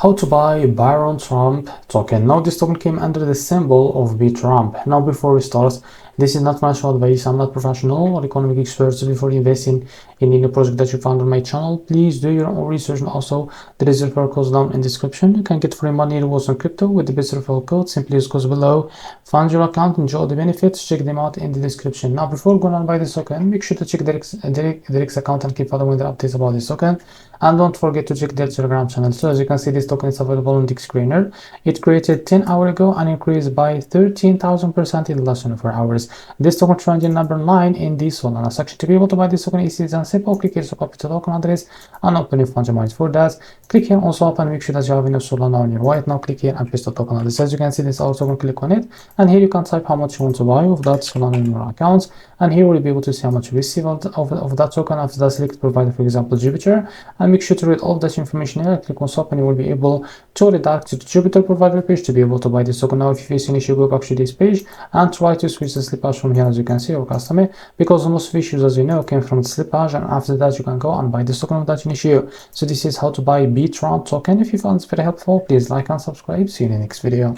How to buy BTRUMP token. Now this token came under the symbol of BTRUMP. Now before we start, this is not financial advice. I'm not professional or economic expert. So before investing in any project that you found on my channel, please do your own research. And also there is a referral code down in the description. You can get free money rewards on crypto with the best referral code. Simply use codes below, fund your account, enjoy the benefits, check them out in the description. Now before going on buy this token, make sure to check the REFERRAL account and keep following the updates about this token. And don't forget to check their Telegram channel. So as you can see, this token is available on the screener. It created 10 hours ago and increased by 13,000% in less than 4 hours. This token trending number 9 in the Solana section. To be able to buy this token, it is simple. Click here to copy the token address and open your fund mines. For that, click here on swap and make sure that you have enough Solana on your wallet. Now click here and paste the token address. As you can see, this also token, click on it, and here you can type how much you want to buy of that Solana in your account, and here we'll be able to see how much you receive of that token. After that, select provider, for example Jupiter, and make sure to read all that information here. Click on swap and you will be able to redirect to the Jupiter provider page to be able to buy this token. Now if you face an issue, go back to this page and try to switch the slippage from here, as you can see, or customer, because most of issues, as you know, came from the slippage, and after that you can go and buy this token without an issue. So this is how to buy BTRUMP token. If you found this very helpful, please like and subscribe. See you in the next video.